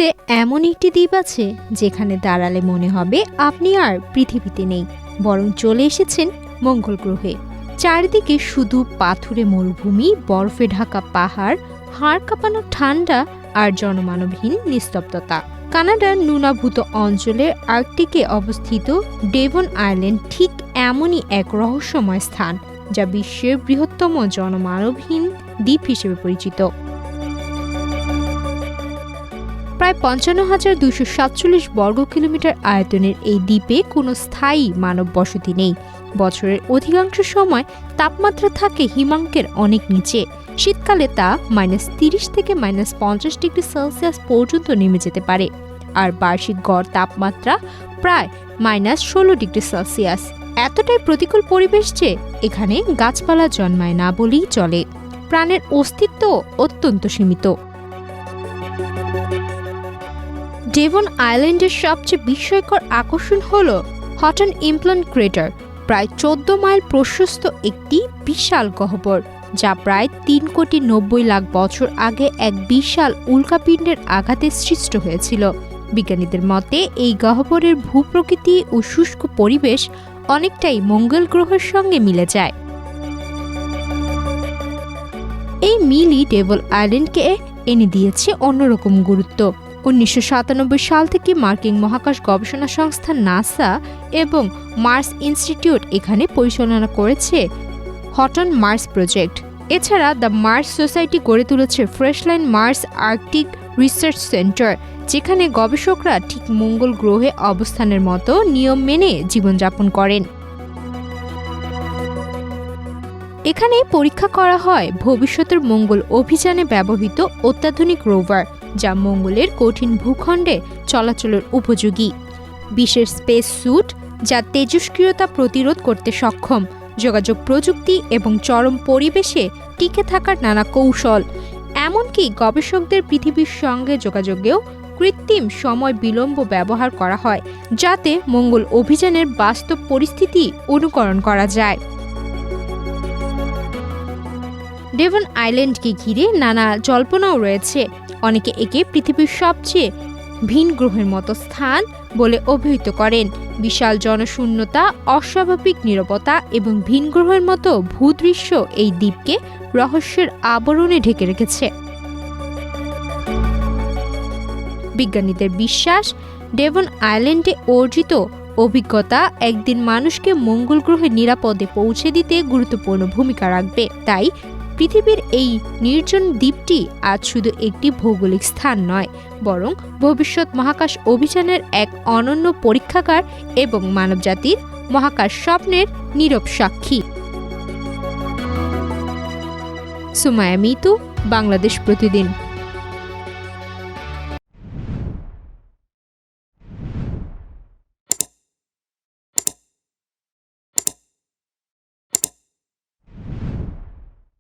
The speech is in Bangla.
পৃথিবীতে এমন একটি দ্বীপ আছে যেখানে দাঁড়ালে মনে হবে আপনি আর পৃথিবীতে নেই, বরং চলে এসেছেন মঙ্গল গ্রহে। চারিদিকে শুধু পাথুরে মরুভূমি, বরফে ঢাকা পাহাড়, হাড় কাঁপানো ঠান্ডা আর জনমানবহীন নিস্তব্ধতা। কানাডার নুনাভূত অঞ্চলের আর্কটিকে অবস্থিত ডেভন আইল্যান্ড ঠিক এমনই এক রহস্যময় স্থান, যা বিশ্বের বৃহত্তম জনমানবহীন দ্বীপ হিসেবে পরিচিত। প্রায় ৫৫,২৪৭ বর্গ কিলোমিটার আয়তনের এই দ্বীপে কোনো স্থায়ী মানব বসতি নেই। বছরের অধিকাংশ সময় তাপমাত্রা থাকে হিমাঙ্কের অনেক নিচে। শীতকালে তা -৩০ থেকে -৫০ ডিগ্রি সেলসিয়াস পর্যন্ত নেমে যেতে পারে, আর বার্ষিক গড় তাপমাত্রা প্রায় -১৬ ডিগ্রি সেলসিয়াস। এতটাই প্রতিকূল পরিবেশ যে এখানে গাছপালা জন্মায় না বলেই চলে। প্রাণের অস্তিত্ব অত্যন্ত সীমিত। ডেভন আইল্যান্ডের সবচেয়ে বিস্ময়কর আকর্ষণ হল হটন ইমপ্ল্যান্ট ক্রেটার, প্রায় ১৪ মাইল প্রশস্ত একটি বিশাল গহ্বর, যা প্রায় ৩,৯০,০০,০০০ বছর আগে এক বিশাল উল্কাপিণ্ডের আঘাতে সৃষ্ট হয়েছিল। বিজ্ঞানীদের মতে এই গহ্বরের ভূপ্রকৃতি ও শুষ্ক পরিবেশ অনেকটাই মঙ্গল গ্রহের সঙ্গে মিলে যায়। এই মিলই ডেভন আইল্যান্ডকে এনে দিয়েছে অন্যরকম গুরুত্ব। ১৯৯৭ সাল থেকে মার্কিন মহাকাশ গবেষণা সংস্থা নাসা এবং মার্স ইনস্টিটিউট এখানে পরিচালনা করেছে হটন মার্স প্রজেক্ট। এছাড়া দ্য মার্স সোসাইটি গড়ে তুলেছে ফ্রেশলাইন মার্স আর্কটিক রিসার্চ সেন্টার, যেখানে গবেষকরা ঠিক মঙ্গল গ্রহে অবস্থানের মতো নিয়ম মেনে জীবনযাপন করেন। এখানে পরীক্ষা করা হয় ভবিষ্যতের মঙ্গল অভিযানে ব্যবহৃত অত্যাধুনিক রোভার, যা মঙ্গলের কঠিন ভূখণ্ডে চলাচলের উপযোগী, বিশেষ স্পেস স্যুট যা তেজস্ক্রিয়তা প্রতিরোধ করতে সক্ষম, যোগাযোগ প্রযুক্তি এবং চরম পরিবেশে টিকে থাকার নানা কৌশল। এমনকি গবেষকদের পৃথিবীর সঙ্গে যোগাযোগেও কৃত্রিম সময় বিলম্ব ব্যবহার করা হয়, যাতে মঙ্গল অভিযানের বাস্তব পরিস্থিতি অনুকরণ করা যায়। ডেভন আইল্যান্ডকে ঘিরে নানা জল্পনাও রয়েছে। অনেকে একে পৃথিবীর সবচেয়ে ভিন গ্রহের মতো স্থান বলে অভিহিত করেন। বিশাল জনশূন্যতা, অস্বাভাবিক নীরবতা এবং ভিন গ্রহের মতো ভূদৃশ্য এই দ্বীপকে রহস্যের আবরণে ঢেকে রেখেছে। বিজ্ঞানীদের বিশ্বাস, ডেভন আইল্যান্ডে অর্জিত অভিজ্ঞতা একদিন মানুষকে মঙ্গল গ্রহে নিরাপদে পৌঁছে দিতে গুরুত্বপূর্ণ ভূমিকা রাখবে। তাই পৃথিবীর এই নির্জন দ্বীপটি আজ শুধু একটি ভৌগোলিক স্থান নয়, বরং ভবিষ্যৎ মহাকাশ অভিযানের এক অনন্য পরীক্ষাগার এবং মানবজাতির মহাকাশ স্বপ্নের নীরব সাক্ষী। সুমায়া মিতু, বাংলাদেশ প্রতিদিন।